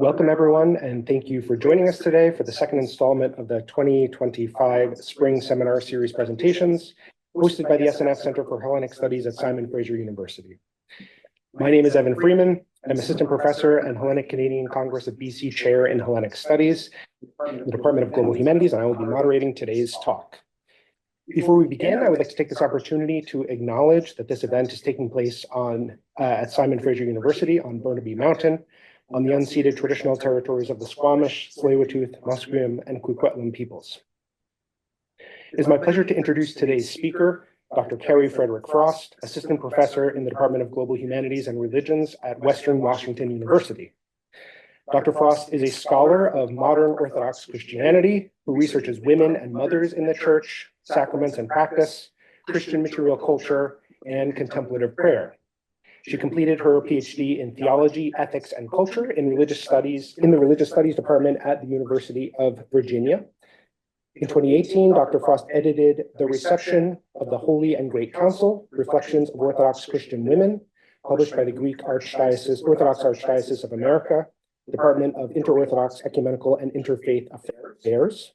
Welcome, everyone, and thank you for joining us today for the second installment of the 2025 Spring Seminar Series presentations hosted by the SNF Center for Hellenic Studies at Simon Fraser University. My name is Evan Freeman. I'm Assistant Professor and Hellenic Canadian Congress of BC Chair in Hellenic Studies, in the Department of Global Humanities, and I will be moderating today's talk. Before we begin, I would like to take this opportunity to acknowledge that this event is taking place at Simon Fraser University on Burnaby Mountain, on the unceded traditional territories of the Squamish, Tsleil-Waututh, Musqueam, and Coquitlam peoples. It is my pleasure to introduce today's speaker, Dr. Carrie Frederick Frost, Assistant Professor in the Department of Global Humanities and Religions at Western Washington University. Dr. Frost is a scholar of modern Orthodox Christianity who researches women and mothers in the church, sacraments and practice, Christian material culture, and contemplative prayer. She completed her PhD in theology, ethics, and culture in the religious studies department at the University of Virginia. In 2018, Dr. Frost edited The Reception of the Holy and Great Council, Reflections of Orthodox Christian Women, published by the Greek Orthodox Archdiocese of America, Department of Inter-Orthodox Ecumenical and Interfaith Affairs.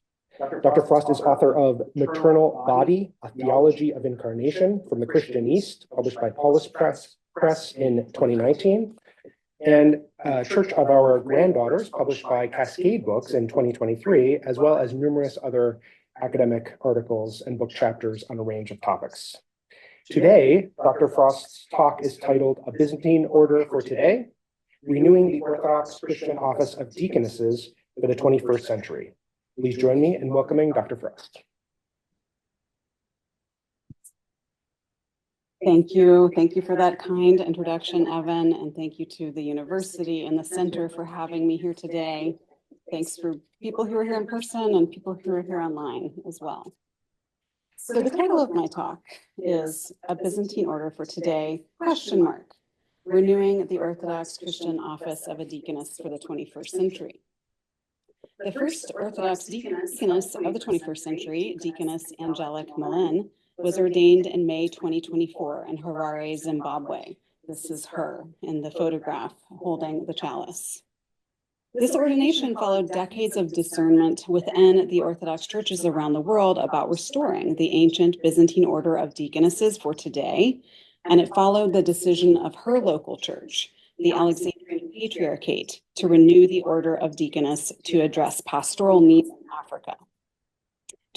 Dr. Frost is author of Maternal Body, A Theology of Incarnation from the Christian East, published by Paulus Press in 2019, and Church of Our Granddaughters, published by Cascade Books in 2023, as well as numerous other academic articles and book chapters on a range of topics. Today, Dr. Frost's talk is titled A Byzantine Order for Today, Renewing the Orthodox Christian Office of Deaconesses for the 21st Century. Please join me in welcoming Dr. Frost. Thank you. Thank you for that kind introduction, Evan, and thank you to the university and the center for having me here today. Thanks for people who are here in person and people who are here online as well. So the title of my talk is A Byzantine Order for Today, ? Renewing the Orthodox Christian Office of a Deaconess for the 21st Century. The first Orthodox deaconess of the 21st century, Deaconess Angelic Molen, was ordained in May 2024 in Harare, Zimbabwe. This is her in the photograph holding the chalice. This ordination followed decades of discernment within the Orthodox churches around the world about restoring the ancient Byzantine order of deaconesses for today, and it followed the decision of her local church, the Alexandrian Patriarchate, to renew the order of deaconess to address pastoral needs in Africa.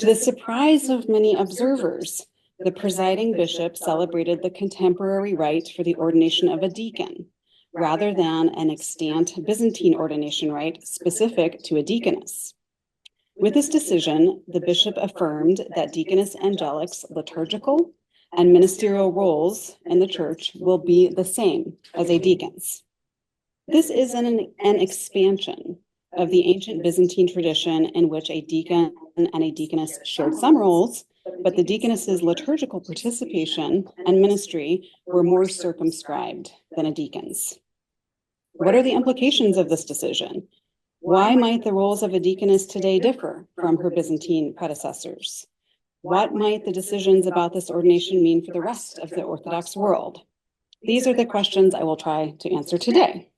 To the surprise of many observers, the presiding bishop celebrated the contemporary rite for the ordination of a deacon, rather than an extant Byzantine ordination rite specific to a deaconess. With this decision, the bishop affirmed that Deaconess Angelic's liturgical and ministerial roles in the church will be the same as a deacon's. This is an expansion of the ancient Byzantine tradition in which a deacon and a deaconess shared some roles, but the deaconess's liturgical participation and ministry were more circumscribed than a deacon's. What are the implications of this decision? Why might the roles of a deaconess today differ from her Byzantine predecessors? What might the decisions about this ordination mean for the rest of the Orthodox world? These are the questions I will try to answer today.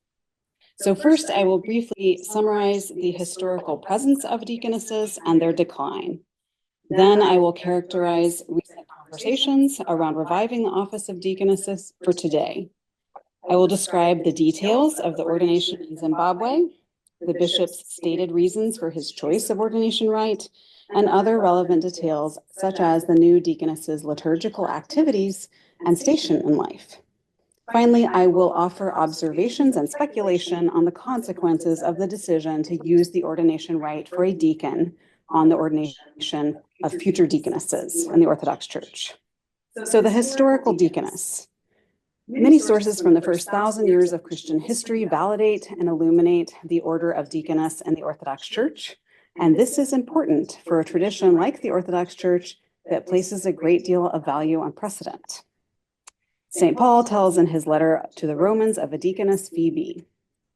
So first, I will briefly summarize the historical presence of deaconesses and their decline. Then I will characterize recent conversations around reviving the office of deaconesses for today. I will describe the details of the ordination in Zimbabwe, the bishop's stated reasons for his choice of ordination rite, and other relevant details such as the new deaconess's liturgical activities and station in life. Finally, I will offer observations and speculation on the consequences of the decision to use the ordination rite for a deacon on the ordination of future deaconesses in the Orthodox Church. So the historical deaconess. Many sources from the first 1,000 years of Christian history validate and illuminate the order of deaconess in the Orthodox Church. And this is important for a tradition like the Orthodox Church that places a great deal of value on precedent. St. Paul tells in his letter to the Romans of a deaconess Phoebe,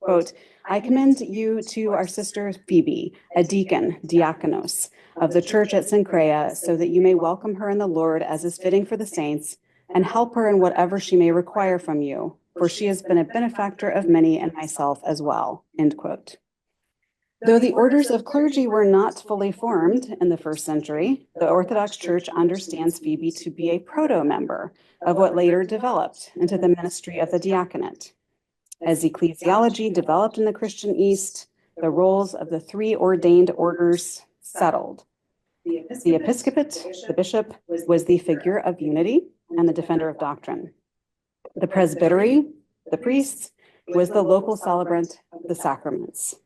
quote, I commend you to our sister Phoebe, a deacon, diakonos, of the church at Cenchrea, so that you may welcome her in the Lord as is fitting for the saints, and help her in whatever she may require from you, for she has been a benefactor of many and myself as well," end quote. Though the orders of clergy were not fully formed in the first century, the Orthodox Church understands Phoebe to be a proto-member of what later developed into the ministry of the diaconate. As ecclesiology developed in the Christian East, the roles of the three ordained orders settled. The episcopate, the bishop, was the figure of unity and the defender of doctrine. The presbytery, the priests, was the local celebrant of the sacraments.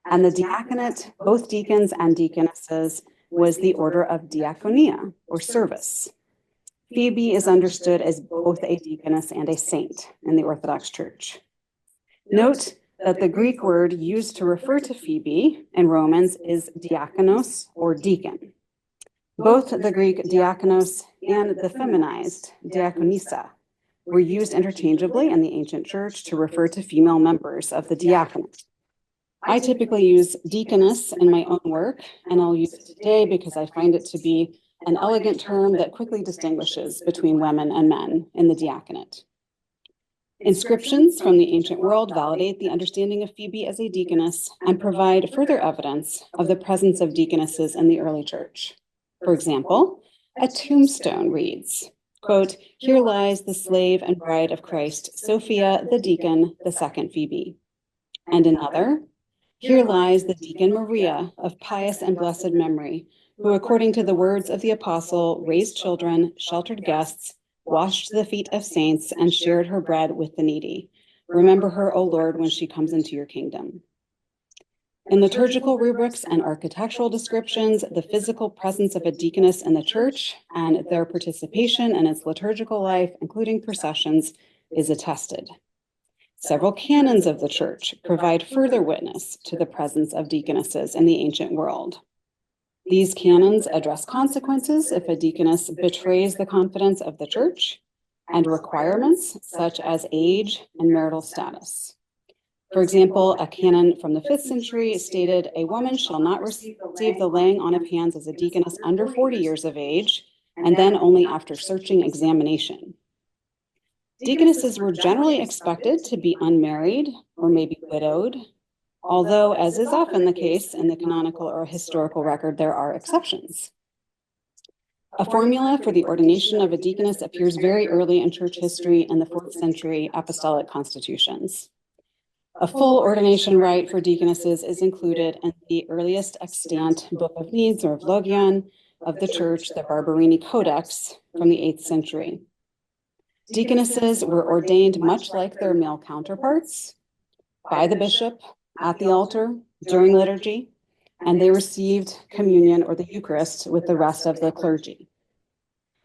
And the diaconate, both deacons and deaconesses, was the order of diaconia, or service. Phoebe is understood as both a deaconess and a saint in the Orthodox Church. Note that the Greek word used to refer to Phoebe in Romans is diakonos, or deacon. Both the Greek diakonos and the feminized diakonissa were used interchangeably in the ancient church to refer to female members of the diaconate. I typically use deaconess in my own work, and I'll use it today because I find it to be an elegant term that quickly distinguishes between women and men in the diaconate. Inscriptions from the ancient world validate the understanding of Phoebe as a deaconess and provide further evidence of the presence of deaconesses in the early church. For example, a tombstone reads, quote, "Here lies the slave and bride of Christ, Sophia, the deacon, the second Phoebe." And another, "Here lies the deacon Maria of pious and blessed memory, who, according to the words of the apostle, raised children, sheltered guests, washed the feet of saints, and shared her bread with the needy. Remember her, O Lord, when she comes into your kingdom." In liturgical rubrics and architectural descriptions, the physical presence of a deaconess in the church and their participation in its liturgical life, including processions, is attested. Several canons of the church provide further witness to the presence of deaconesses in the ancient world. These canons address consequences if a deaconess betrays the confidence of the church and requirements such as age and marital status. For example, a canon from the 5th century stated, "A woman shall not receive the laying on of hands as a deaconess under 40 years of age, and then only after searching examination." Deaconesses were generally expected to be unmarried or maybe widowed, although, as is often the case in the canonical or historical record, there are exceptions. A formula for the ordination of a deaconess appears very early in church history in the 4th century apostolic constitutions. A full ordination rite for deaconesses is included in the earliest extant Book of Needs or Vlogion of the Church, the Barberini Codex from the 8th century. Deaconesses were ordained much like their male counterparts by the bishop at the altar during liturgy, and they received communion or the Eucharist with the rest of the clergy.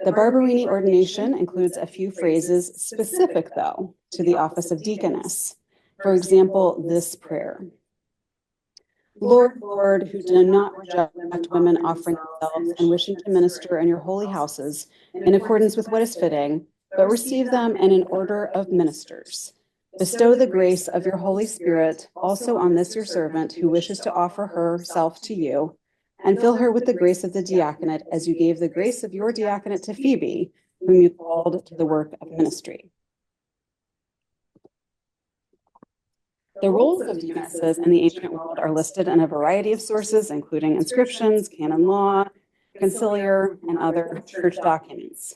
The Barberini ordination includes a few phrases specific, though, to the office of deaconess. For example, this prayer: "Lord, Lord, who do not reject women offering themselves and wishing to minister in your holy houses in accordance with what is fitting, but receive them in an order of ministers. Bestow the grace of your Holy Spirit also on this your servant who wishes to offer herself to you, and fill her with the grace of the diaconate as you gave the grace of your diaconate to Phoebe, whom you called to the work of ministry." The roles of deaconesses in the ancient world are listed in a variety of sources, including inscriptions, canon law, conciliar, and other church documents.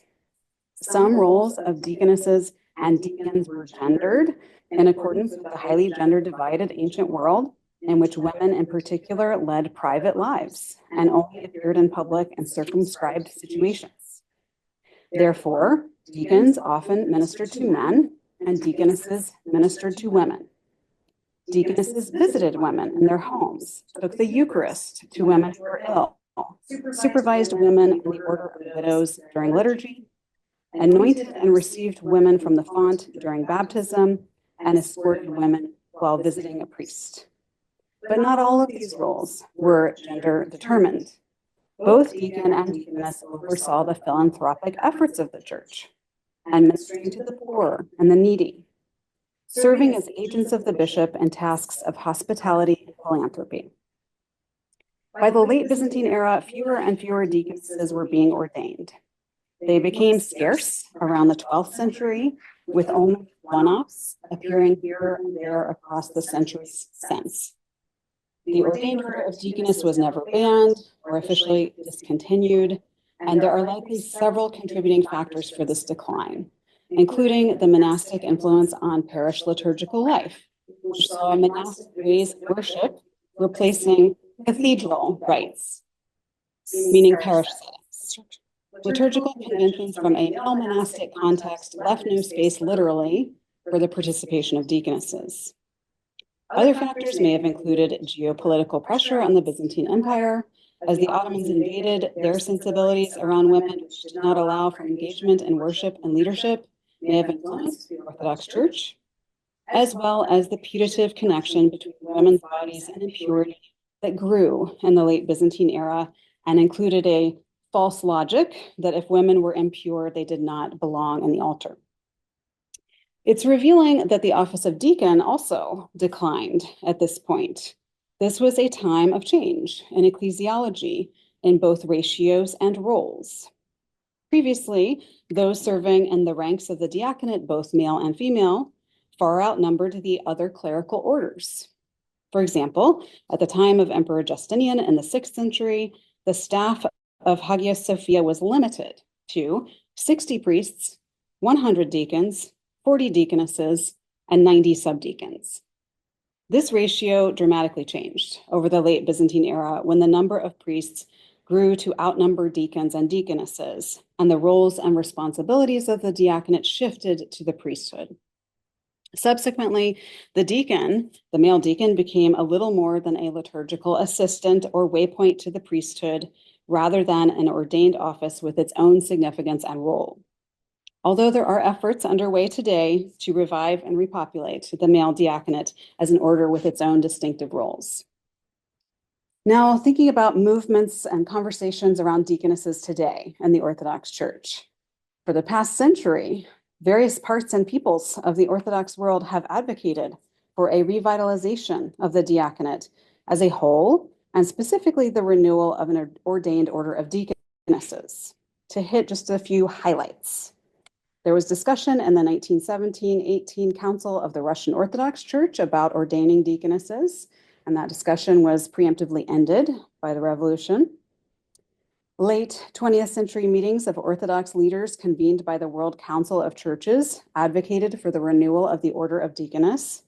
Some roles of deaconesses and deacons were gendered in accordance with the highly gender-divided ancient world, in which women in particular led private lives and only appeared in public in circumscribed situations. Therefore, deacons often ministered to men and deaconesses ministered to women. Deaconesses visited women in their homes, took the Eucharist to women who were ill, supervised women in the order of widows during liturgy, anointed and received women from the font during baptism, and escorted women while visiting a priest. But not all of these roles were gender determined. Both deacon and deaconess oversaw the philanthropic efforts of the church and ministering to the poor and the needy, serving as agents of the bishop in tasks of hospitality and philanthropy. By the late Byzantine era, fewer and fewer deaconesses were being ordained. They became scarce around the 12th century with only one-offs appearing here and there across the centuries since. The ordained order of deaconess was never banned or officially discontinued, and there are likely several contributing factors for this decline, including the monastic influence on parish liturgical life, which saw monastic ways of worship replacing cathedral rites, meaning parish settings. Liturgical conventions from a male monastic context left no space literally for the participation of deaconesses. Other factors may have included geopolitical pressure on the Byzantine Empire, as the Ottomans invaded, their sensibilities around women, which did not allow for engagement in worship and leadership, may have influenced the Orthodox Church, as well as the putative connection between women's bodies and impurity that grew in the late Byzantine era and included a false logic that if women were impure, they did not belong in the altar. It's revealing that the office of deacon also declined at this point. This was a time of change in ecclesiology in both ratios and roles. Previously, those serving in the ranks of the diaconate, both male and female, far outnumbered the other clerical orders. For example, at the time of Emperor Justinian in the 6th century, the staff of Hagia Sophia was limited to 60 priests, 100 deacons, 40 deaconesses, and 90 subdeacons. This ratio dramatically changed over the late Byzantine era when the number of priests grew to outnumber deacons and deaconesses, and the roles and responsibilities of the diaconate shifted to the priesthood. Subsequently, the male deacon, became a little more than a liturgical assistant or waypoint to the priesthood, rather than an ordained office with its own significance and role. Although there are efforts underway today to revive and repopulate the male diaconate as an order with its own distinctive roles. Now, thinking about movements and conversations around deaconesses today in the Orthodox Church. For the past century, various parts and peoples of the Orthodox world have advocated for a revitalization of the diaconate as a whole, and specifically the renewal of an ordained order of deaconesses. To hit just a few highlights. There was discussion in the 1917-18 Council of the Russian Orthodox Church about ordaining deaconesses, and that discussion was preemptively ended by the revolution. Late 20th century meetings of Orthodox leaders convened by the World Council of Churches advocated for the renewal of the Order of Deaconess,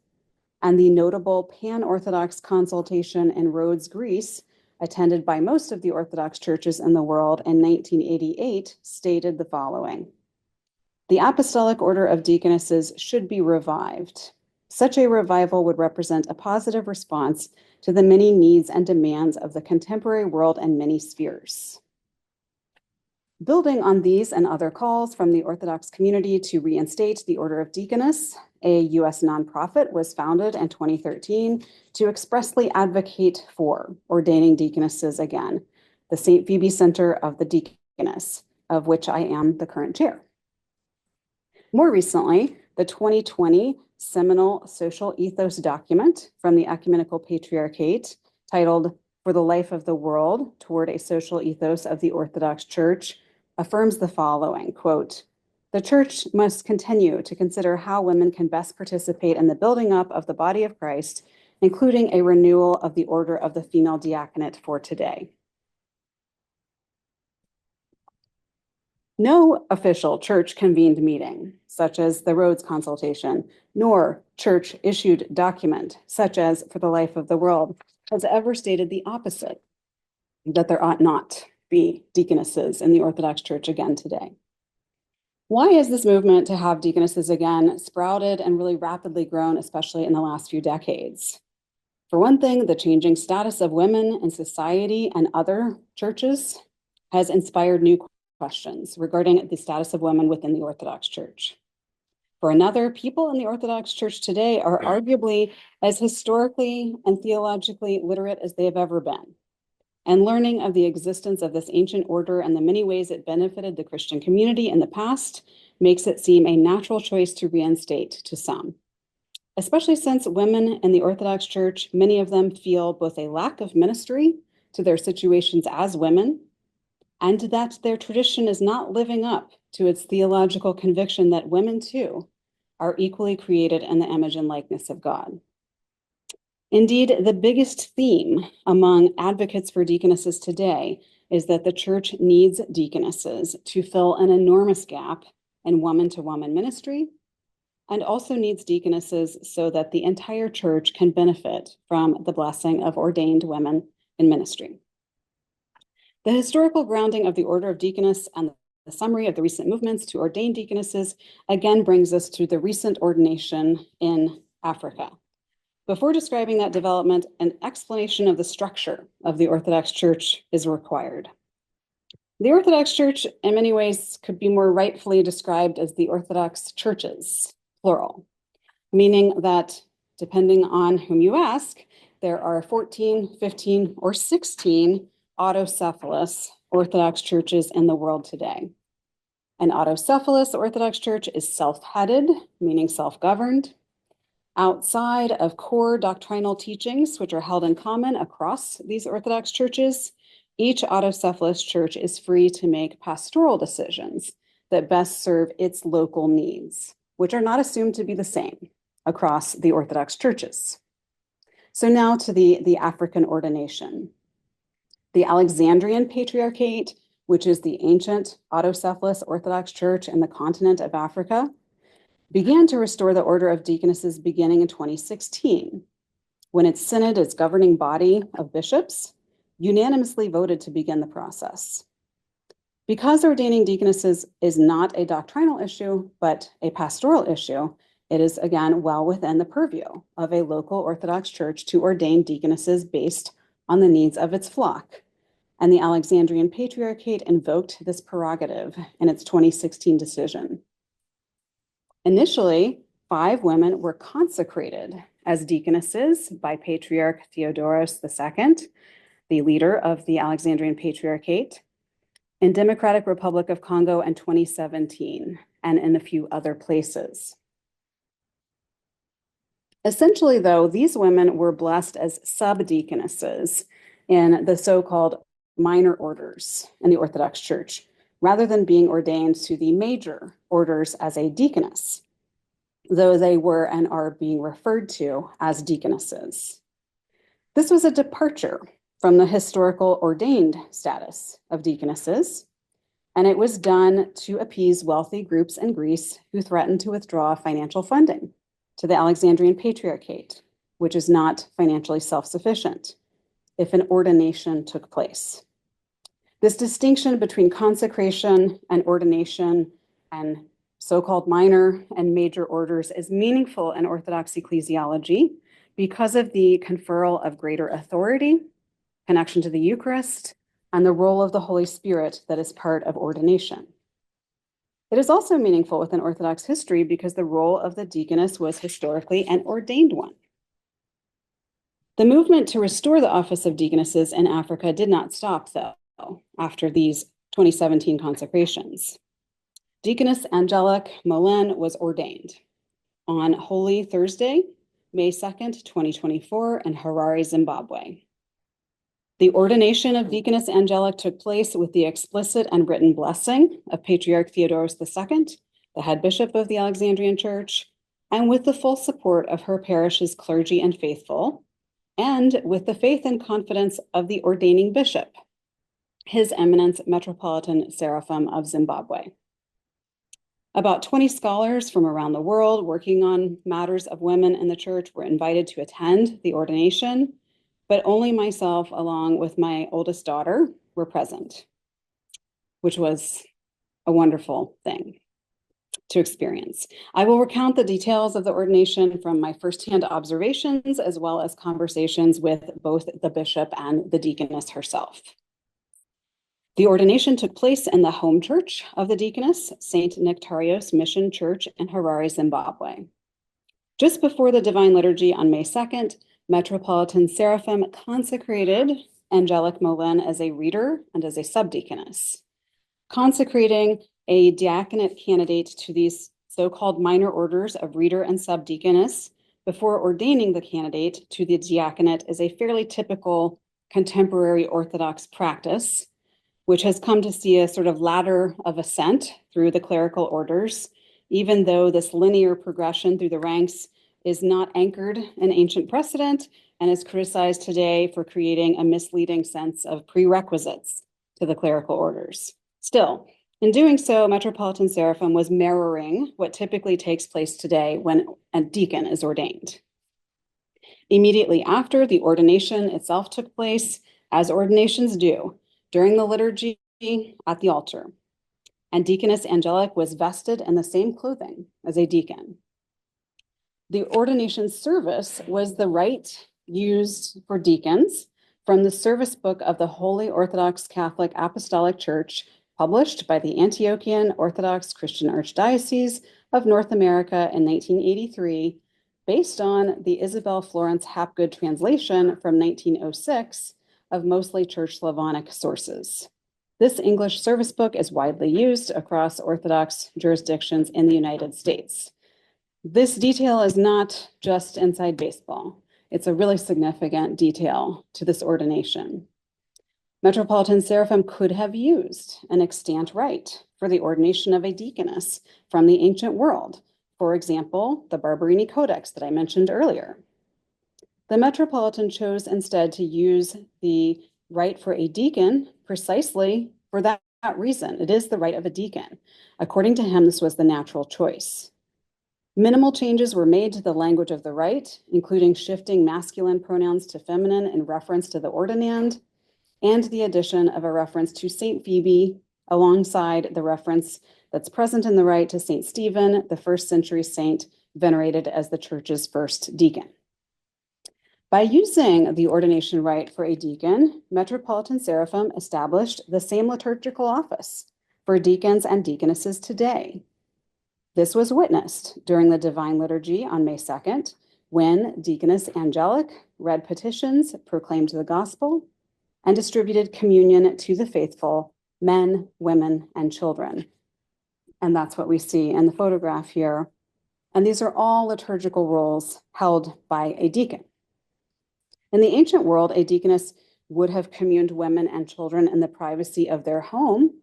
and the notable Pan-Orthodox consultation in Rhodes, Greece, attended by most of the Orthodox churches in the world in 1988, stated the following. The Apostolic Order of Deaconesses should be revived. Such a revival would represent a positive response to the many needs and demands of the contemporary world in many spheres. Building on these and other calls from the Orthodox community to reinstate the Order of Deaconess, a U.S. nonprofit was founded in 2013 to expressly advocate for ordaining deaconesses again, the St. Phoebe Center of the Deaconess, of which I am the current chair. More recently, the 2020 seminal social ethos document from the Ecumenical Patriarchate, titled For the Life of the World Toward a Social Ethos of the Orthodox Church, affirms the following, quote, "The Church must continue to consider how women can best participate in the building up of the body of Christ, including a renewal of the order of the female diaconate for today." No official church-convened meeting, such as the Rhodes Consultation, nor church-issued document, such as For the Life of the World, has ever stated the opposite, that there ought not be deaconesses in the Orthodox Church again today. Why is this movement to have deaconesses again sprouted and really rapidly grown, especially in the last few decades? For one thing, the changing status of women in society and other churches has inspired new questions regarding the status of women within the Orthodox Church. For another, people in the Orthodox Church today are arguably as historically and theologically literate as they have ever been. And learning of the existence of this ancient order and the many ways it benefited the Christian community in the past makes it seem a natural choice to reinstate to some. Especially since women in the Orthodox Church, many of them feel both a lack of ministry to their situations as women, and that their tradition is not living up to its theological conviction that women too are equally created in the image and likeness of God. Indeed, the biggest theme among advocates for deaconesses today is that the church needs deaconesses to fill an enormous gap in woman-to-woman ministry, and also needs deaconesses so that the entire church can benefit from the blessing of ordained women in ministry. The historical grounding of the order of deaconess and the summary of the recent movements to ordain deaconesses again brings us to the recent ordination in Africa. Before describing that development, an explanation of the structure of the Orthodox Church is required. The Orthodox Church, in many ways, could be more rightfully described as the Orthodox churches, plural, meaning that depending on whom you ask, there are 14, 15, or 16 autocephalous Orthodox churches in the world today. An autocephalous Orthodox church is self-headed, meaning self-governed. Outside of core doctrinal teachings, which are held in common across these Orthodox churches, each autocephalous church is free to make pastoral decisions that best serve its local needs, which are not assumed to be the same across the Orthodox churches. So now to the African ordination. The Alexandrian Patriarchate, which is the ancient autocephalous Orthodox Church in the continent of Africa, began to restore the order of deaconesses beginning in 2016, when its synod, its governing body of bishops, unanimously voted to begin the process. Because ordaining deaconesses is not a doctrinal issue, but a pastoral issue, it is again well within the purview of a local Orthodox church to ordain deaconesses based on the needs of its flock. And the Alexandrian Patriarchate invoked this prerogative in its 2016 decision. Initially, 5 women were consecrated as deaconesses by Patriarch Theodoros II, the leader of the Alexandrian Patriarchate, in Democratic Republic of Congo in 2017, and in a few other places. Essentially, though, these women were blessed as sub-deaconesses in the so-called minor orders in the Orthodox Church, rather than being ordained to the major orders as a deaconess, though they were and are being referred to as deaconesses. This was a departure from the historical ordained status of deaconesses, and it was done to appease wealthy groups in Greece who threatened to withdraw financial funding to the Alexandrian Patriarchate, which is not financially self-sufficient, if an ordination took place. This distinction between consecration and ordination and so-called minor and major orders is meaningful in Orthodox ecclesiology because of the conferral of greater authority, connection to the Eucharist, and the role of the Holy Spirit that is part of ordination. It is also meaningful within Orthodox history because the role of the deaconess was historically an ordained one. The movement to restore the office of deaconesses in Africa did not stop, though, after these 2017 consecrations. Deaconess Angelic Molen was ordained on Holy Thursday, May 2nd, 2024, in Harare, Zimbabwe. The ordination of Deaconess Angelic took place with the explicit and written blessing of Patriarch Theodoros II, the head bishop of the Alexandrian Church, and with the full support of her parish's clergy and faithful, and with the faith and confidence of the ordaining bishop, His Eminence Metropolitan Seraphim of Zimbabwe. About 20 scholars from around the world working on matters of women in the church were invited to attend the ordination, but only myself, along with my oldest daughter, were present, which was a wonderful thing to experience. I will recount the details of the ordination from my firsthand observations, as well as conversations with both the bishop and the deaconess herself. The ordination took place in the home church of the deaconess, St. Nectarios Mission Church in Harare, Zimbabwe. Just before the Divine Liturgy on May 2nd, Metropolitan Seraphim consecrated Angelic Molen as a reader and as a subdeaconess, consecrating a diaconate candidate to these so-called minor orders of reader and subdeaconess before ordaining the candidate to the diaconate is a fairly typical contemporary Orthodox practice, which has come to see a sort of ladder of ascent through the clerical orders even though this linear progression through the ranks is not anchored in ancient precedent and is criticized today for creating a misleading sense of prerequisites to the clerical orders. Still, in doing so, Metropolitan Seraphim was mirroring what typically takes place today when a deacon is ordained. Immediately after, the ordination itself took place, as ordinations do, during the liturgy at the altar. And Deaconess Angelic was vested in the same clothing as a deacon. The ordination service was the rite used for deacons from the service book of the Holy Orthodox Catholic Apostolic Church, published by the Antiochian Orthodox Christian Archdiocese of North America in 1983, based on the Isabel Florence Hapgood translation from 1906 of mostly Church Slavonic sources. This English service book is widely used across Orthodox jurisdictions in the United States. This detail is not just inside baseball. It's a really significant detail to this ordination. Metropolitan Seraphim could have used an extant rite for the ordination of a deaconess from the ancient world. For example, the Barberini Codex that I mentioned earlier. The Metropolitan chose instead to use the rite for a deacon precisely for that reason. It is the rite of a deacon. According to him, this was the natural choice. Minimal changes were made to the language of the rite, including shifting masculine pronouns to feminine in reference to the ordinand, and the addition of a reference to Saint Phoebe alongside the reference that's present in the rite to Saint Stephen, the first century saint venerated as the church's first deacon. By using the ordination rite for a deacon, Metropolitan Seraphim established the same liturgical office for deacons and deaconesses today. This was witnessed during the Divine Liturgy on May 2nd, when Deaconess Angelic read petitions, proclaimed the gospel, and distributed communion to the faithful, men, women, and children. And that's what we see in the photograph here. And these are all liturgical roles held by a deacon. In the ancient world, a deaconess would have communed women and children in the privacy of their home,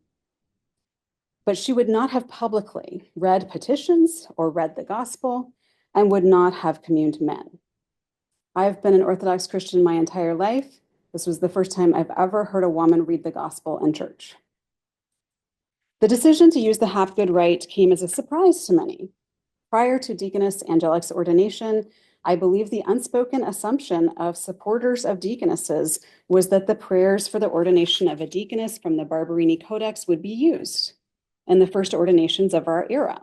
but she would not have publicly read petitions or read the gospel and would not have communed men. I've been an Orthodox Christian my entire life. This was the first time I've ever heard a woman read the gospel in church. The decision to use the Hapgood rite came as a surprise to many. Prior to Deaconess Angelic's ordination, I believe the unspoken assumption of supporters of deaconesses was that the prayers for the ordination of a deaconess from the Barberini Codex would be used in the first ordinations of our era.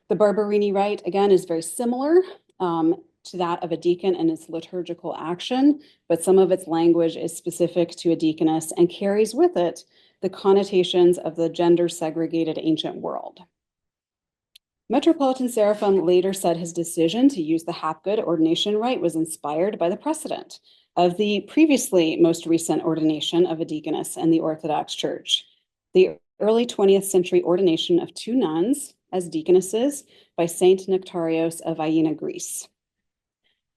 The Barberini rite, again, is very similar to that of a deacon in its liturgical action, but some of its language is specific to a deaconess and carries with it the connotations of the gender-segregated ancient world. Metropolitan Seraphim later said his decision to use the Hapgood ordination rite was inspired by the precedent of the previously most recent ordination of a deaconess in the Orthodox Church, the early 20th century ordination of 2 nuns as deaconesses by Saint Nectarios of Aina, Greece.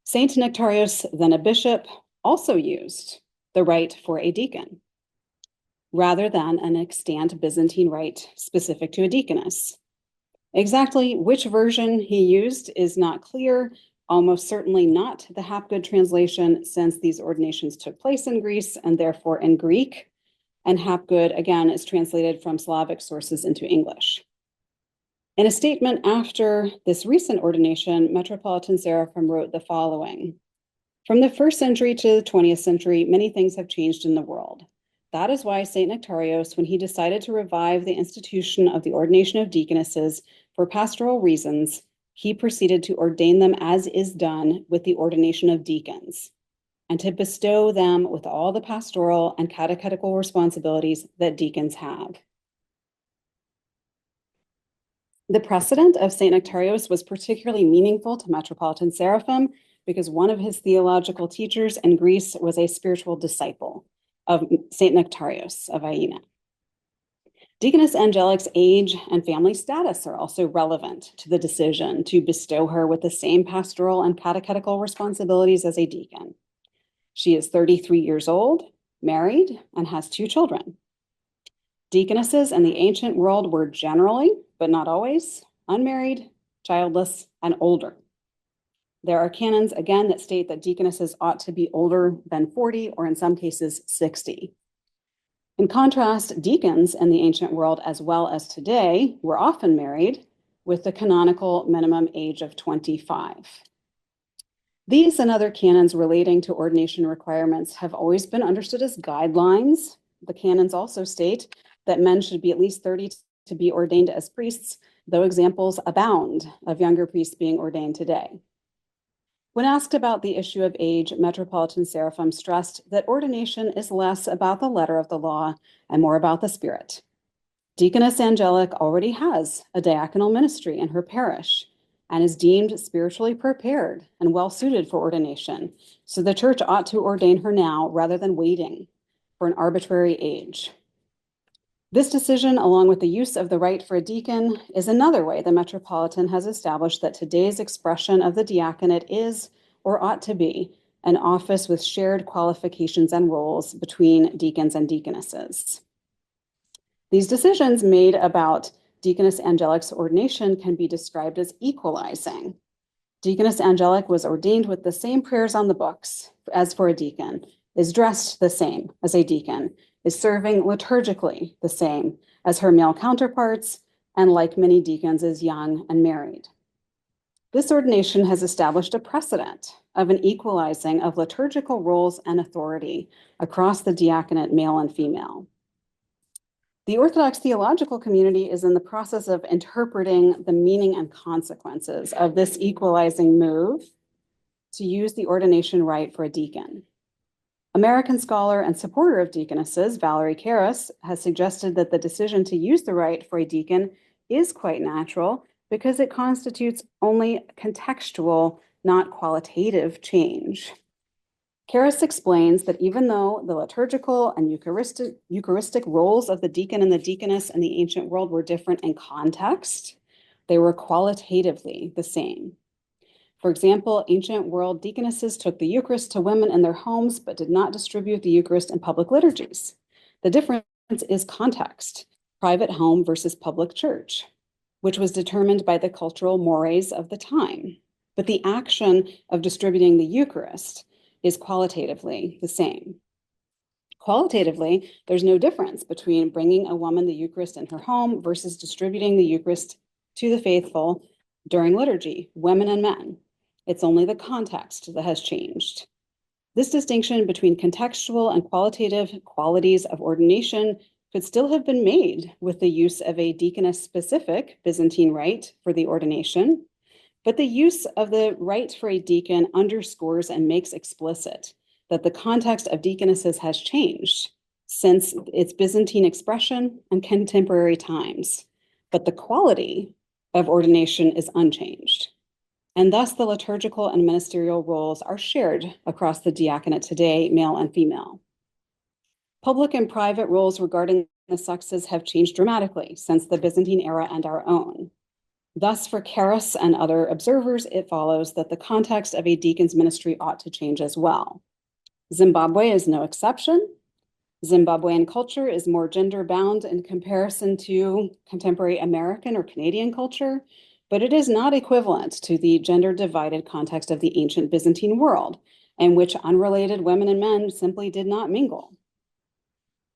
Saint Nectarios, then a bishop, also used the rite for a deacon, rather than an extant Byzantine rite specific to a deaconess. Exactly which version he used is not clear, almost certainly not the Hapgood translation, since these ordinations took place in Greece and therefore in Greek, and Hapgood, again, is translated from Slavic sources into English. In a statement after this recent ordination, Metropolitan Seraphim wrote the following: "From the 1st century to the 20th century, many things have changed in the world. That is why St. Nectarios, when he decided to revive the institution of the ordination of deaconesses for pastoral reasons, he proceeded to ordain them as is done with the ordination of deacons, and to bestow them with all the pastoral and catechetical responsibilities that deacons have." The precedent of St. Nectarios was particularly meaningful to Metropolitan Seraphim because one of his theological teachers in Greece was a spiritual disciple of St. Nectarios of Aina. Deaconess Angelic's age and family status are also relevant to the decision to bestow her with the same pastoral and catechetical responsibilities as a deacon. She is 33 years old, married, and has 2 children. Deaconesses in the ancient world were generally, but not always, unmarried, childless, and older. There are canons, again, that state that deaconesses ought to be older than 40, or in some cases, 60. In contrast, deacons in the ancient world, as well as today, were often married with the canonical minimum age of 25. These and other canons relating to ordination requirements have always been understood as guidelines. The canons also state that men should be at least 30 to be ordained as priests, though examples abound of younger priests being ordained today. When asked about the issue of age, Metropolitan Seraphim stressed that ordination is less about the letter of the law and more about the spirit. Deaconess Angelic already has a diaconal ministry in her parish and is deemed spiritually prepared and well-suited for ordination, so the church ought to ordain her now rather than waiting for an arbitrary age. This decision, along with the use of the rite for a deacon, is another way the Metropolitan has established that today's expression of the diaconate is, or ought to be, an office with shared qualifications and roles between deacons and deaconesses. These decisions made about Deaconess Angelic's ordination can be described as equalizing. Deaconess Angelic was ordained with the same prayers on the books as for a deacon, is dressed the same as a deacon, is serving liturgically the same as her male counterparts, and like many deacons, is young and married. This ordination has established a precedent of an equalizing of liturgical roles and authority across the diaconate, male and female. The Orthodox theological community is in the process of interpreting the meaning and consequences of this equalizing move to use the ordination rite for a deacon. American scholar and supporter of deaconesses, Valerie Carrie, has suggested that the decision to use the rite for a deacon is quite natural because it constitutes only contextual, not qualitative change. Carrie explains that even though the liturgical and Eucharistic roles of the deacon and the deaconess in the ancient world were different in context, they were qualitatively the same. For example, ancient world deaconesses took the Eucharist to women in their homes, but did not distribute the Eucharist in public liturgies. The difference is context, private home versus public church, which was determined by the cultural mores of the time. But the action of distributing the Eucharist is qualitatively the same. Qualitatively, there's no difference between bringing a woman the Eucharist in her home versus distributing the Eucharist to the faithful during liturgy, women and men. It's only the context that has changed. This distinction between contextual and qualitative qualities of ordination could still have been made with the use of a deaconess-specific Byzantine rite for the ordination, but the use of the rite for a deacon underscores and makes explicit that the context of deaconesses has changed since its Byzantine expression and contemporary times, but the quality of ordination is unchanged. And thus the liturgical and ministerial roles are shared across the diaconate today, male and female. Public and private roles regarding the sexes have changed dramatically since the Byzantine era and our own. Thus, for Carrie and other observers, it follows that the context of a deacon's ministry ought to change as well. Zimbabwe is no exception. Zimbabwean culture is more gender-bound in comparison to contemporary American or Canadian culture, but it is not equivalent to the gender-divided context of the ancient Byzantine world, in which unrelated women and men simply did not mingle.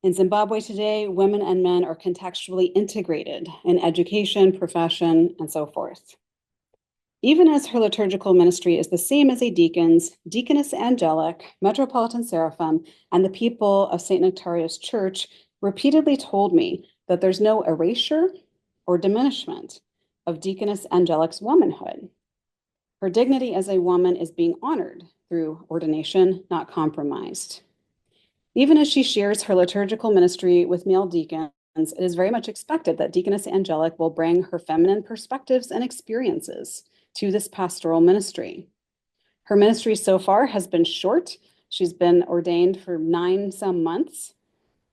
In Zimbabwe today, women and men are contextually integrated in education, profession, and so forth. Even as her liturgical ministry is the same as a deacon's, Deaconess Angelic, Metropolitan Seraphim, and the people of St. Nectarius Church repeatedly told me that there's no erasure or diminishment of Deaconess Angelic's womanhood. Her dignity as a woman is being honored through ordination, not compromised. Even as she shares her liturgical ministry with male deacons, it is very much expected that Deaconess Angelic will bring her feminine perspectives and experiences to this pastoral ministry. Her ministry so far has been short. She's been ordained for 9 some months,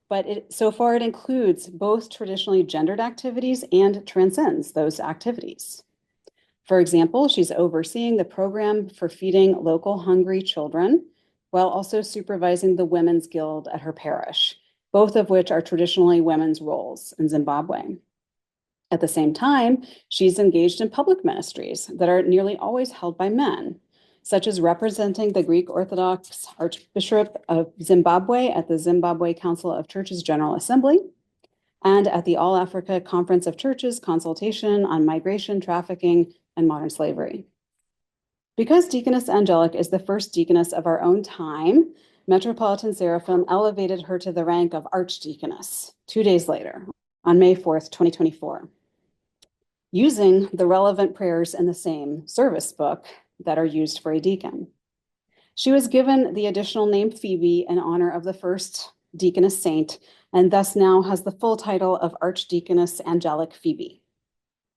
but so far it includes both traditionally gendered activities and transcends those activities. For example, she's overseeing the program for feeding local hungry children while also supervising the Women's Guild at her parish, both of which are traditionally women's roles in Zimbabwe. At the same time, she's engaged in public ministries that are nearly always held by men, such as representing the Greek Orthodox Archbishop of Zimbabwe at the Zimbabwe Council of Churches General Assembly, and at the All Africa Conference of Churches Consultation on Migration, Trafficking, and Modern Slavery. Because Deaconess Angelic is the first deaconess of our own time, Metropolitan Seraphim elevated her to the rank of Archdeaconess 2 days later, on May 4th, 2024, using the relevant prayers in the same service book that are used for a deacon. She was given the additional name Phoebe in honor of the first deaconess saint, and thus now has the full title of Archdeaconess Angelic Phoebe.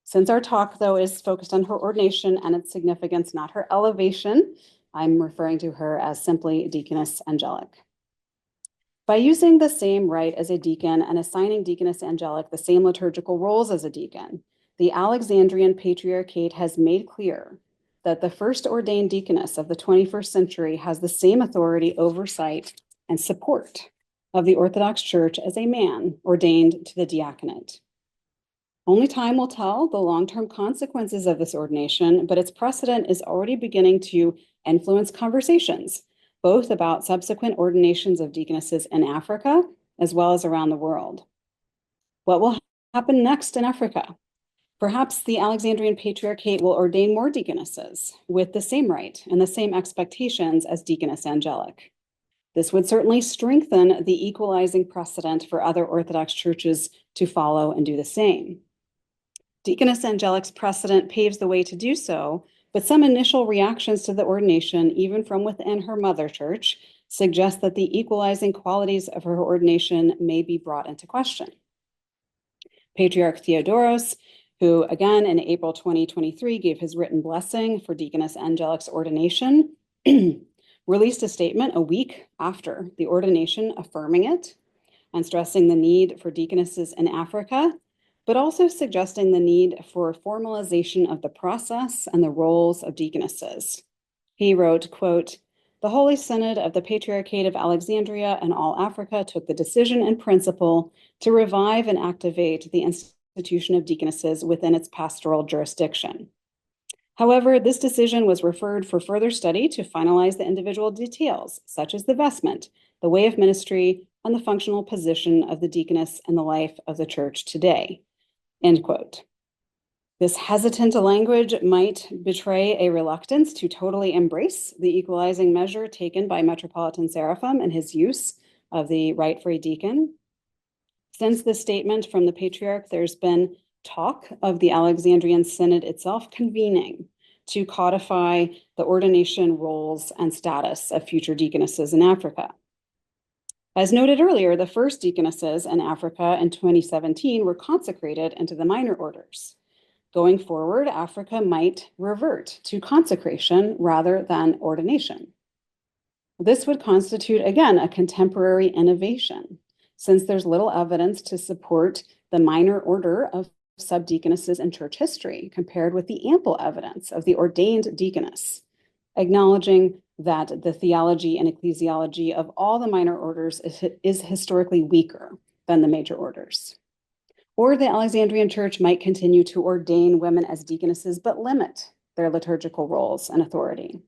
Since our talk, though, is focused on her ordination and its significance, not her elevation, I'm referring to her as simply Deaconess Angelic. By using the same rite as a deacon and assigning Deaconess Angelic the same liturgical roles as a deacon, the Alexandrian Patriarchate has made clear that the first ordained deaconess of the 21st century has the same authority, oversight, and support of the Orthodox Church as a man ordained to the diaconate. Only time will tell the long-term consequences of this ordination, but its precedent is already beginning to influence conversations, both about subsequent ordinations of deaconesses in Africa, as well as around the world. What will happen next in Africa? Perhaps the Alexandrian Patriarchate will ordain more deaconesses with the same rite and the same expectations as Deaconess Angelic. This would certainly strengthen the equalizing precedent for other Orthodox churches to follow and do the same. Deaconess Angelic's precedent paves the way to do so, but some initial reactions to the ordination, even from within her mother church, suggest that the equalizing qualities of her ordination may be brought into question. Patriarch Theodoros, who again in April 2023 gave his written blessing for Deaconess Angelic's ordination, released a statement a week after the ordination affirming it and stressing the need for deaconesses in Africa, but also suggesting the need for formalization of the process and the roles of deaconesses. He wrote, quote, "The Holy Synod of the Patriarchate of Alexandria and all Africa took the decision in principle to revive and activate the institution of deaconesses within its pastoral jurisdiction. However, this decision was referred for further study to finalize the individual details, such as the vestment, the way of ministry, and the functional position of the deaconess in the life of the church today." End quote. This hesitant language might betray a reluctance to totally embrace the equalizing measure taken by Metropolitan Seraphim and his use of the rite for a deacon. Since this statement from the Patriarch, there's been talk of the Alexandrian Synod itself convening to codify the ordination roles and status of future deaconesses in Africa. As noted earlier, the first deaconesses in Africa in 2017 were consecrated into the minor orders. Going forward, Africa might revert to consecration rather than ordination. This would constitute, again, a contemporary innovation, since there's little evidence to support the minor order of subdeaconesses in church history compared with the ample evidence of the ordained deaconess, acknowledging that the theology and ecclesiology of all the minor orders is historically weaker than the major orders. Or the Alexandrian Church might continue to ordain women as deaconesses, but limit their liturgical roles and authority.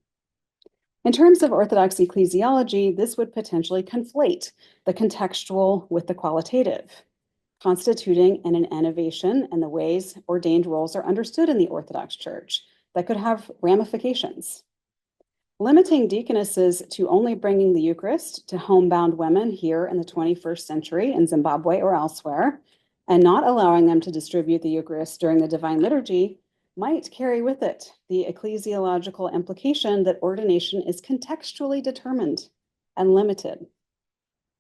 In terms of Orthodox ecclesiology, this would potentially conflate the contextual with the qualitative, constituting an innovation in the ways ordained roles are understood in the Orthodox Church that could have ramifications. Limiting deaconesses to only bringing the Eucharist to homebound women here in the 21st century in Zimbabwe or elsewhere, and not allowing them to distribute the Eucharist during the Divine Liturgy might carry with it the ecclesiological implication that ordination is contextually determined and limited.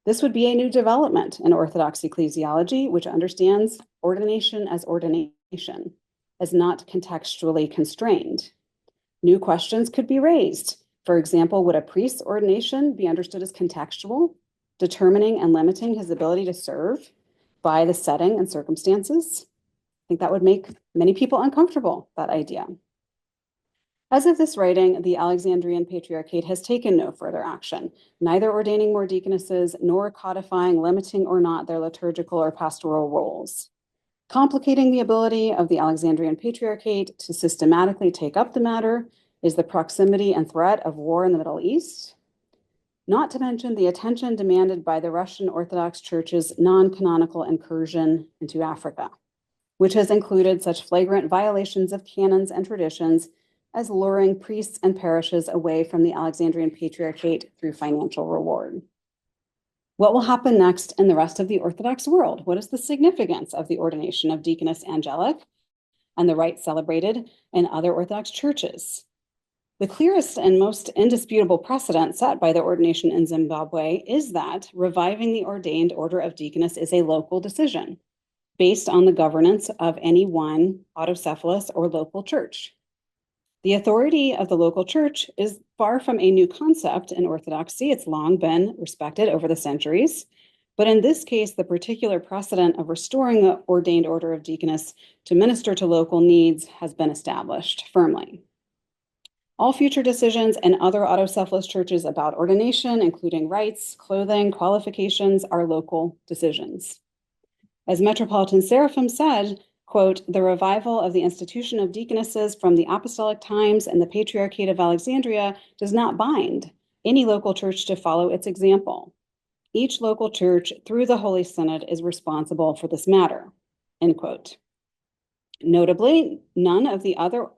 This would be a new development in Orthodox ecclesiology, which understands ordination, as not contextually constrained. New questions could be raised. For example, would a priest's ordination be understood as contextual, determining and limiting his ability to serve by the setting and circumstances? I think that would make many people uncomfortable, that idea. As of this writing, the Alexandrian Patriarchate has taken no further action, neither ordaining more deaconesses nor codifying, limiting or not their liturgical or pastoral roles. Complicating the ability of the Alexandrian Patriarchate to systematically take up the matter is the proximity and threat of war in the Middle East, not to mention the attention demanded by the Russian Orthodox Church's non-canonical incursion into Africa, which has included such flagrant violations of canons and traditions as luring priests and parishes away from the Alexandrian Patriarchate through financial reward. What will happen next in the rest of the Orthodox world? What is the significance of the ordination of Deaconess Angelic and the rites celebrated in other Orthodox churches? The clearest and most indisputable precedent set by the ordination in Zimbabwe is that reviving the ordained order of deaconess is a local decision based on the governance of any one autocephalous or local church. The authority of the local church is far from a new concept in Orthodoxy. It's long been respected over the centuries. But in this case, the particular precedent of restoring the ordained order of deaconess to minister to local needs has been established firmly. All future decisions in other autocephalous churches about ordination, including rites, clothing, qualifications, are local decisions. As Metropolitan Seraphim said, quote, "The revival of the institution of deaconesses from the apostolic times and the Patriarchate of Alexandria does not bind any local church to follow its example. Each local church, through the Holy Synod, is responsible for this matter," end quote. Notably, none of the other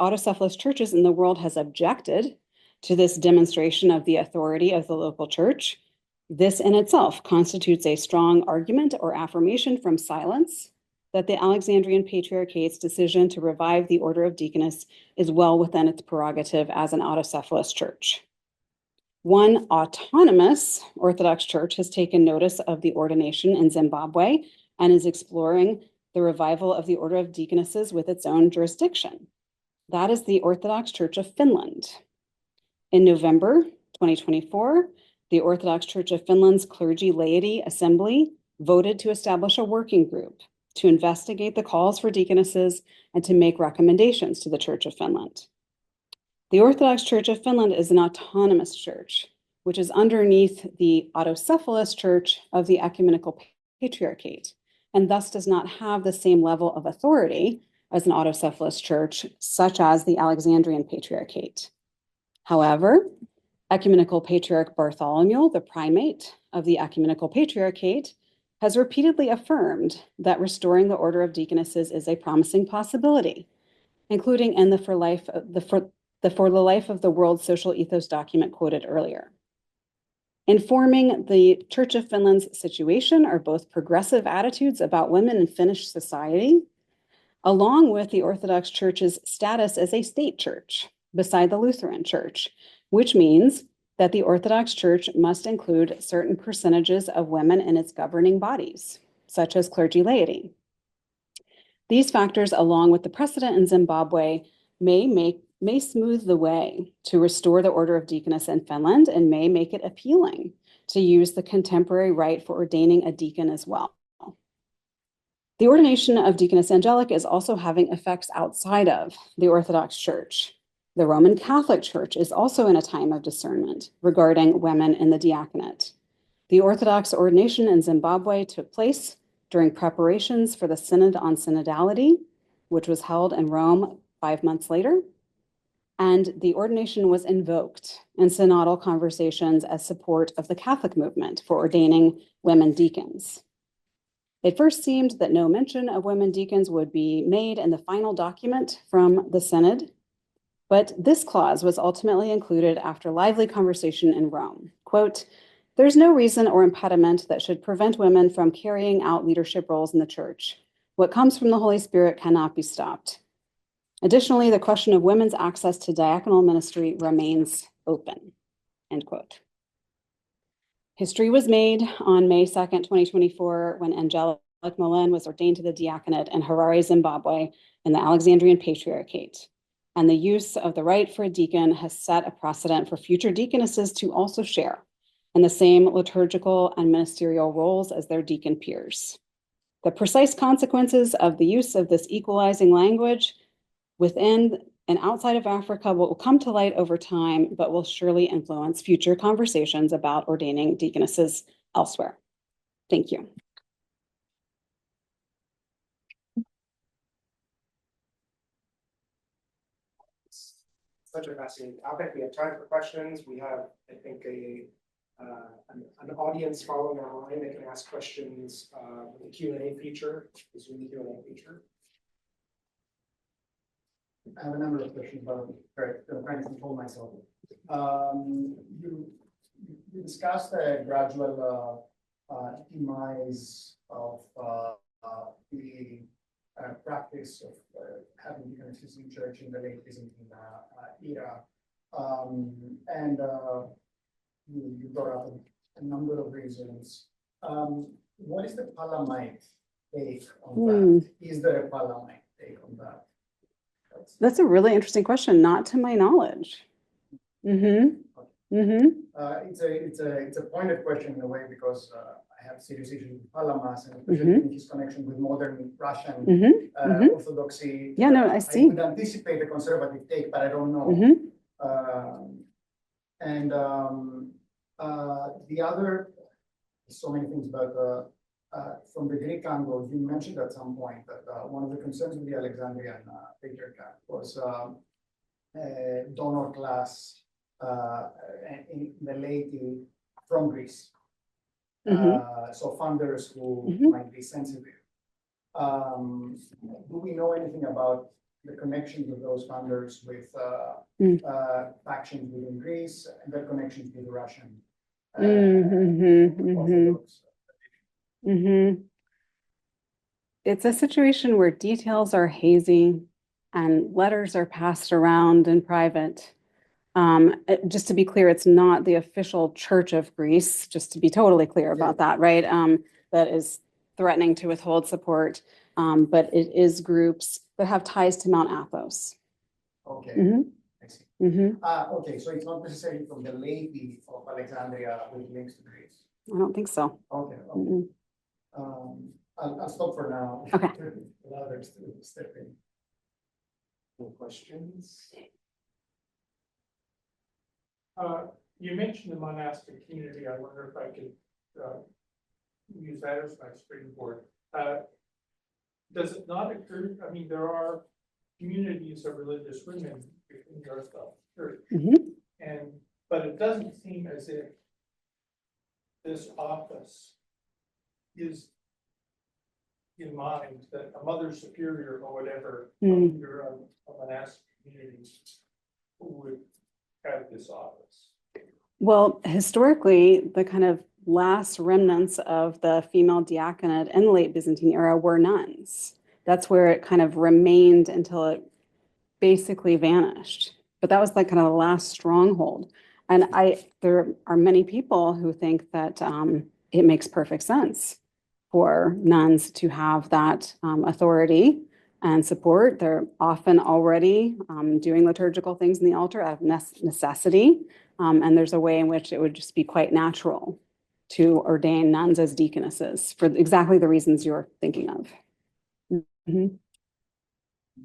autocephalous churches in the world has objected to this demonstration of the authority of the local church. This in itself constitutes a strong argument or affirmation from silence that the Alexandrian Patriarchate's decision to revive the order of deaconess is well within its prerogative as an autocephalous church. One autonomous Orthodox church has taken notice of the ordination in Zimbabwe and is exploring the revival of the order of deaconesses with its own jurisdiction. That is the Orthodox Church of Finland. In November 2024, the Orthodox Church of Finland's Clergy Laity Assembly voted to establish a working group to investigate the calls for deaconesses and to make recommendations to the Church of Finland. The Orthodox Church of Finland is an autonomous church, which is underneath the autocephalous church of the Ecumenical Patriarchate, and thus does not have the same level of authority as an autocephalous church, such as the Alexandrian Patriarchate. However, Ecumenical Patriarch Bartholomew, the primate of the Ecumenical Patriarchate, has repeatedly affirmed that restoring the order of deaconesses is a promising possibility, including in the For the Life of the World Social Ethos document quoted earlier. Informing the Church of Finland's situation are both progressive attitudes about women in Finnish society, along with the Orthodox Church's status as a state church beside the Lutheran Church, which means that the Orthodox Church must include certain percentages of women in its governing bodies, such as clergy laity. These factors, along with the precedent in Zimbabwe, may smooth the way to restore the order of deaconess in Finland and may make it appealing to use the contemporary rite for ordaining a deacon as well. The ordination of Deaconess Angelic is also having effects outside of the Orthodox Church. The Roman Catholic Church is also in a time of discernment regarding women in the diaconate. The Orthodox ordination in Zimbabwe took place during preparations for the Synod on Synodality, which was held in Rome 5 months later. And the ordination was invoked in synodal conversations as support of the Catholic movement for ordaining women deacons. It first seemed that no mention of women deacons would be made in the final document from the Synod, but this clause was ultimately included after lively conversation in Rome. Quote, "There's no reason or impediment that should prevent women from carrying out leadership roles in the church. What comes from the Holy Spirit cannot be stopped. Additionally, the question of women's access to diaconal ministry remains open," end quote. History was made on May 2nd, 2024, when Angelic Molen was ordained to the diaconate in Harare, Zimbabwe, in the Alexandrian Patriarchate. And the use of the rite for a deacon has set a precedent for future deaconesses to also share in the same liturgical and ministerial roles as their deacon peers. The precise consequences of the use of this equalizing language within and outside of Africa will come to light over time, but will surely influence future conversations about ordaining deaconesses elsewhere. Thank you. such a fascinating topic. We have time for questions. We have, I think, an audience following online that can ask questions with the Q&A feature, the Zoom Q&A feature. I have a number of questions, but I'm trying to control myself. You discussed a gradual demise of the practice of having deaconesses in church in the late Byzantine era. And you brought up a number of reasons. What is the Palamite take on that? Is there a Palamite take on that? That's a really interesting question, not to my knowledge. It's a pointed question in a way because I have serious issues with Palamas and especially in his connection with modern Russian Orthodoxy. Yeah, no, I see. I would anticipate a conservative take, but I don't know. The other, so many things, but from the Greek angle, you mentioned at some point that one of the concerns with the Alexandrian patriarchate was donor class in the laity from Greece. So funders who might be sensitive. Do we know anything about the connections of those funders with factions within Greece and their connections with the Russian Orthodox? It's a situation where details are hazy and letters are passed around in private. Just to be clear, it's not the official Church of Greece, just to be totally clear about that, right? That is threatening to withhold support, but it is groups that have ties to Mount Athos. Okay, I see. Okay, so it's not necessarily from the laity of Alexandria with links to Greece. I don't think so. Okay. I'll stop for now. Okay. Allow others to step in. Any questions? You mentioned the monastic community. I wonder if I could use that as my springboard. Does it not occur? I mean, there are communities of religious women in the Orthodox Church, but it doesn't seem as if this office is in mind that a mother superior or whatever under a monastic community would have this office. Well, historically, the kind of last remnants of the female diaconate in the late Byzantine era were nuns. That's where it kind of remained until it basically vanished. But that was like kind of the last stronghold. And there are many people who think that it makes perfect sense for nuns to have that authority and support. They're often already doing liturgical things in the altar out of necessity. And there's a way in which it would just be quite natural to ordain nuns as deaconesses for exactly the reasons you're thinking of. You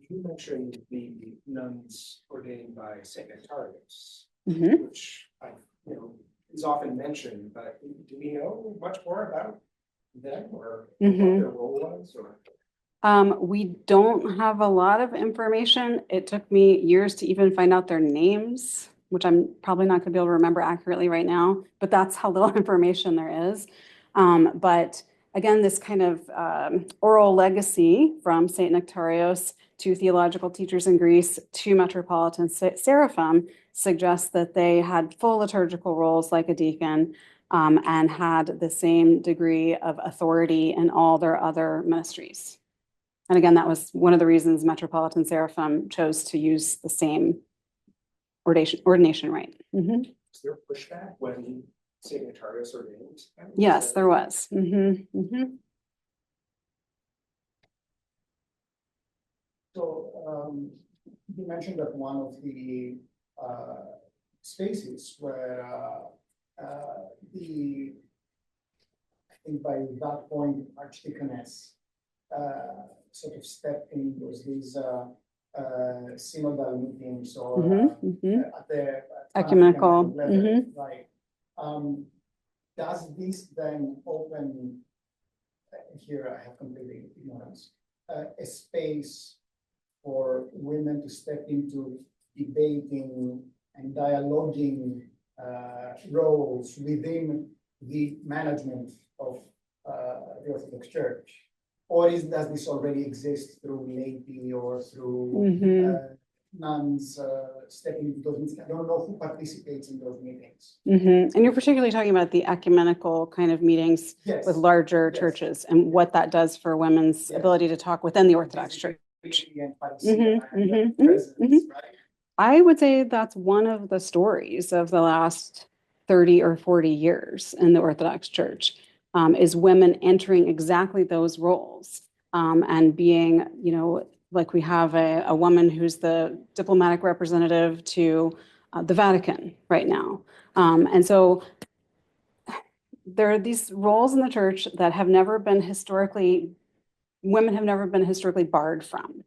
mentioned the nuns ordained by Saint Nectarios, which is often mentioned, but do we know much more about them or what their role was? Or? We don't have a lot of information. It took me years to even find out their names, which I'm probably not going to be able to remember accurately right now, but that's how little information there is. But again, this kind of oral legacy from Saint Nectarios to theological teachers in Greece to Metropolitan Seraphim suggests that they had full liturgical roles like a deacon and had the same degree of authority in all their other ministries. And again, that was one of the reasons Metropolitan Seraphim chose to use the same ordination rite. Was there pushback when Saint Nectarios ordained? Yes, there was. So you mentioned that one of the spaces where I think by that point, Archdeaconess sort of stepped in was these synodal meetings or at the ecumenical level, right? Does this then open, here I have completely ignorance, a space for women to step into debating and dialoguing roles within the management of the Orthodox Church? Or does this already exist through laity or through nuns stepping into those meetings? I don't know who participates in those meetings. And you're particularly talking about the ecumenical kind of meetings Yes. with larger churches and what that does for women's Yes. ability to talk within the Orthodox Church. And pastoral and mhm, presence, right? I would say that's one of the stories of the last 30 or 40 years in the Orthodox Church, is women entering exactly those roles, and being, you know, like we have a woman who's the diplomatic representative to the Vatican right now. And so there are these roles in the church that have never been historically, women have never been historically barred from.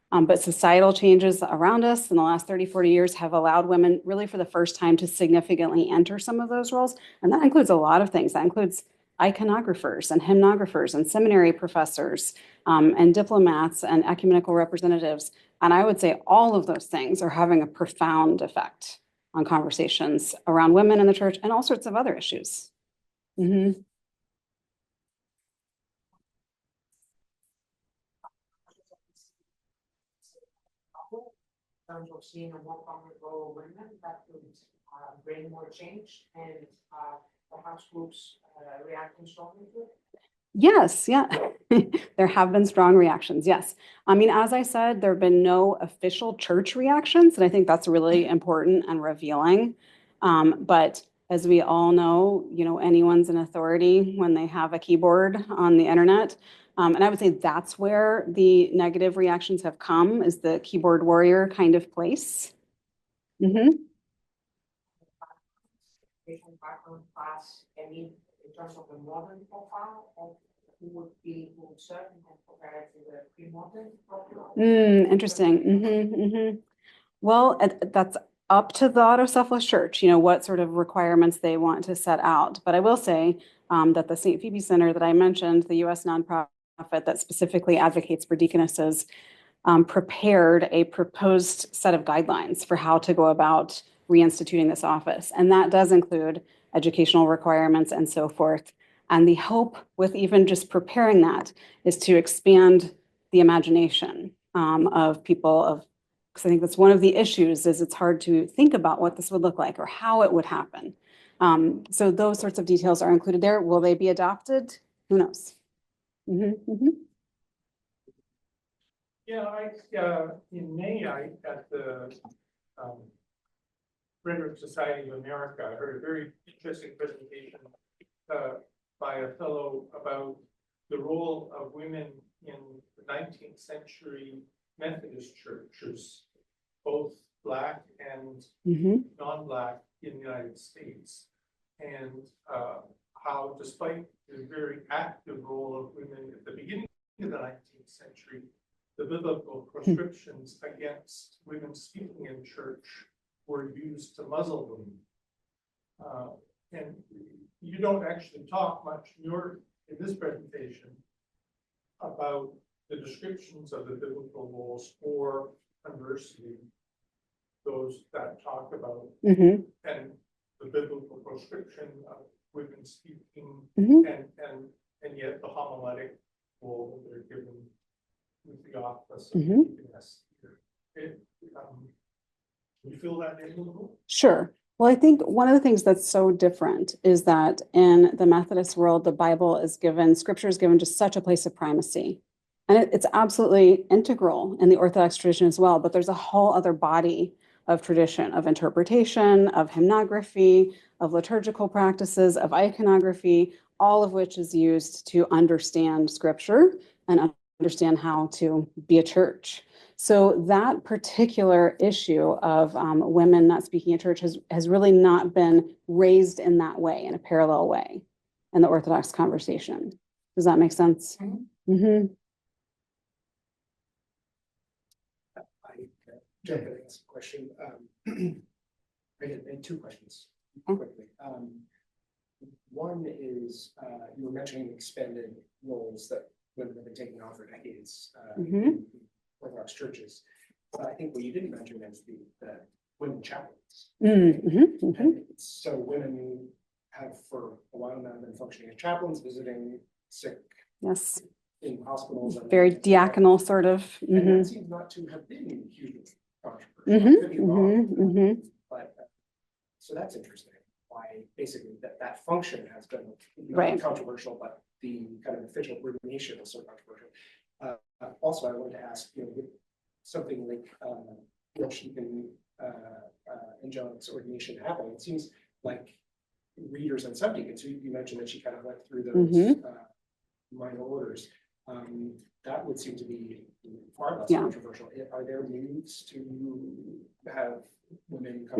But societal changes around us in the last 30, 40 years have allowed women really for the first time to significantly enter some of those roles. And that includes a lot of things. That includes iconographers and hymnographers and seminary professors, and diplomats and ecumenical representatives. And I would say all of those things are having a profound effect on conversations around women in the church and all sorts of other issues. Mhm. Terms of seeing a more prominent role of women that would bring more change and perhaps groups reacting strongly to it? Yes, yeah. There have been strong reactions, yes. I mean, as I said, there have been no official church reactions, and I think that's really important and revealing. But as we all know, you know, anyone's an authority when they have a keyboard on the internet. And I would say that's where the negative reactions have come, is the keyboard warrior kind of place. Background class, any in terms of the modern profile of who would serve and compare it to the pre-modern profile? Interesting. Well, that's up to the Autocephalous Church, you know, what sort of requirements they want to set out. But I will say that the St. Phoebe Center that I mentioned, the U.S. nonprofit that specifically advocates for deaconesses, prepared a proposed set of guidelines for how to go about reinstituting this office. And that does include educational requirements and so forth. And the hope with even just preparing that is to expand the imagination of people, of, because I think that's one of the issues, is it's hard to think about what this would look like or how it would happen. So those sorts of details are included there. Will they be adopted? Who knows? Yeah, in May, at the Frederick Society of America, I heard a very interesting presentation by a fellow about the role of women in the 19th century Methodist churches, both Black and non-Black in the United States, and how, despite the very active role of women at the beginning of the 19th century, the biblical prescriptions against women speaking in church were used to muzzle them. And you don't actually talk much in this presentation about the descriptions of the biblical roles, or conversely, those that talk about and the biblical prescription of women speaking, and yet the homiletic role that they're given with the office of deaconess. Do you feel that biblical? Sure. Well, I think one of the things that's so different is that in the Methodist world, the Bible is given, Scripture is given just such a place of primacy. And it's absolutely integral in the Orthodox tradition as well, but there's a whole other body of tradition, of interpretation, of hymnography, of liturgical practices, of iconography, all of which is used to understand Scripture and understand how to be a church. So that particular issue of women not speaking at church has really not been raised in that way, in a parallel way, in the Orthodox conversation. Does that make sense? I have a question. I had two questions quickly. One is you were mentioning expanded roles that women have been taking on for decades in Orthodox churches. I think what you didn't mention is the women chaplains. Mm-hmm, And so women have for a while now been functioning as chaplains, visiting sick yes, in hospitals. very diaconal sort of. And that seems not to have been hugely controversial. I could be wrong, but so that's interesting. Why basically that function has been not Right. controversial, but the kind of official ordination is so controversial. Also, I wanted to ask, with something like Archdeacon Angelic's ordination happening, it seems like readers and subdeacons, you mentioned that she kind of went through those minor orders. That would seem to be far less controversial. Are there moves to have women come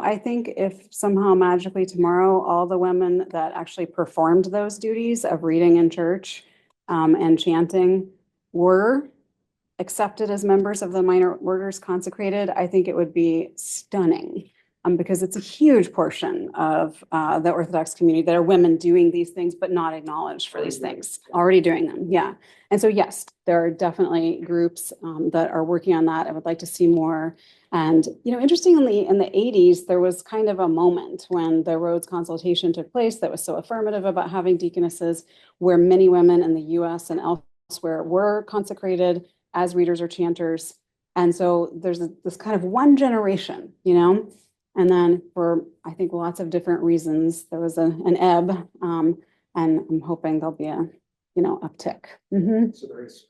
I think if somehow magically tomorrow, all the women that actually performed those duties of reading in church and chanting were accepted as members of the minor orders consecrated, I think it would be stunning. Because it's a huge portion of the Orthodox community that are women doing these things, but not acknowledged for these things, already doing them. Yeah. And so, yes, there are definitely groups that are working on that. I would like to see more. And, interestingly, in the 80s, there was kind of a moment when the Rhodes consultation took place that was so affirmative about having deaconesses, where many women in the US and elsewhere were consecrated as readers or chanters. And so there's this kind of one generation, and then for, I think, lots of different reasons, there was an ebb, and I'm hoping there'll be a, uptick. So there is.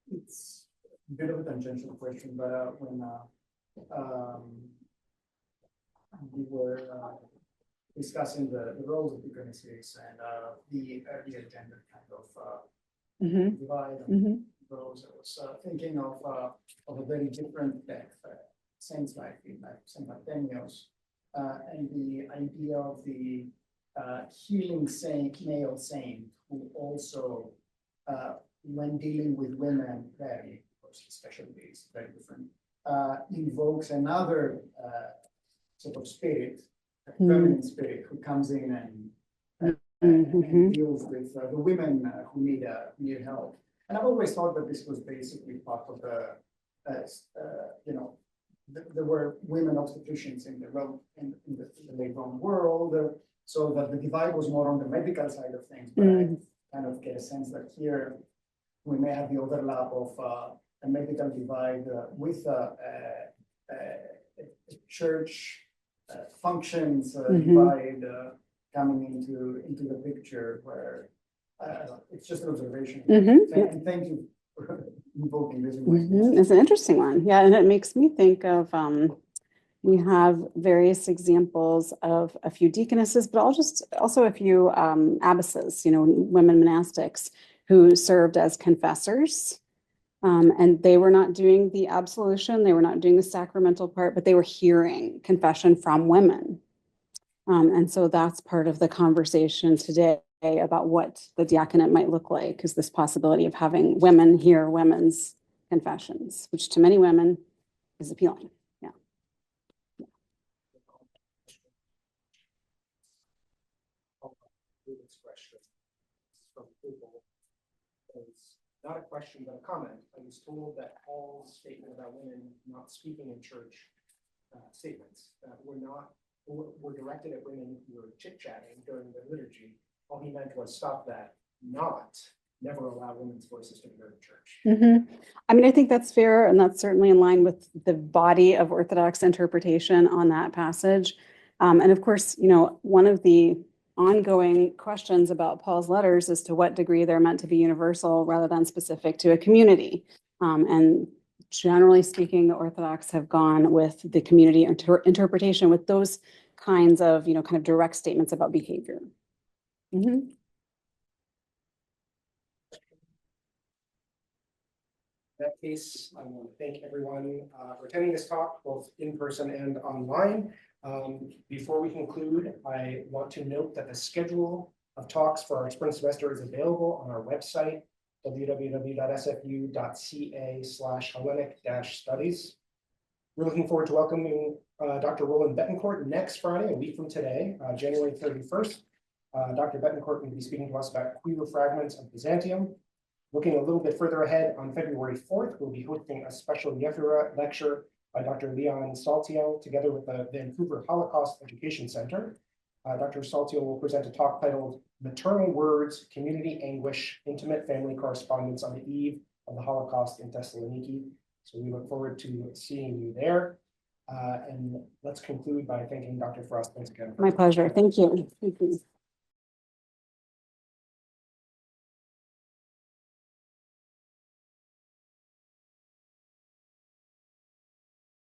It's a bit of a tangential question, but when we were discussing the roles of deaconesses and the earlier gender kind of divide and roles, I was thinking of a very different depth, saints like Saint Bartholomew, and the idea of the healing saint, male saint, who also when dealing with women, very, of course, especially these very different, invokes another sort of spirit, a feminine spirit, who comes in and deals with the women who need help. And I've always thought that this was basically part of the, there were women obstetricians in the late Roman world, so that the divide was more on the medical side of things. But I kind of get a sense that here we may have the overlap of a medical divide with church functions divide coming into the picture, where it's just an observation. And thank you for invoking this. It's an interesting one. Yeah, and it makes me think of, we have various examples of a few deaconesses, but also a few abbesses, women monastics who served as confessors. And they were not doing the absolution, they were not doing the sacramental part, but they were hearing confession from women. And so that's part of the conversation today about what the diaconate might look like, is this possibility of having women hear women's confessions, which to many women is appealing. Yeah. Not a question, but a comment. I was told that Paul's statement about women not speaking in church statements were directed at women who were chit-chatting during the liturgy. All he meant was stop that, never allow women's voices to be heard in church. I mean, I think that's fair, and that's certainly in line with the body of Orthodox interpretation on that passage. And of course, one of the ongoing questions about Paul's letters as to what degree they're meant to be universal rather than specific to a community. And generally speaking, the Orthodox have gone with the community interpretation with those kinds of, kind of direct statements about behavior. In that case, I want to thank everyone for attending this talk, both in person and online. Before we conclude, I want to note that the schedule of talks for our spring semester is available on our website, www.sfu.ca/Hellenic-studies. We're looking forward to welcoming Dr. Roland Betancourt next Friday, a week from today, January 31st. Dr. Betancourt will be speaking to us about queer fragments of Byzantium. Looking a little bit further ahead, on February 4th, we'll be hosting a special Yephira lecture by Dr. Leon Saltiel, together with the Vancouver Holocaust Education Center. Dr. Saltiel will present a talk titled Maternal Words, Community Anguish, Intimate Family Correspondence on the Eve of the Holocaust in Thessaloniki. So we look forward to seeing you there. And let's conclude by thanking Dr. Frost once again. My pleasure. Thank you. Thank you.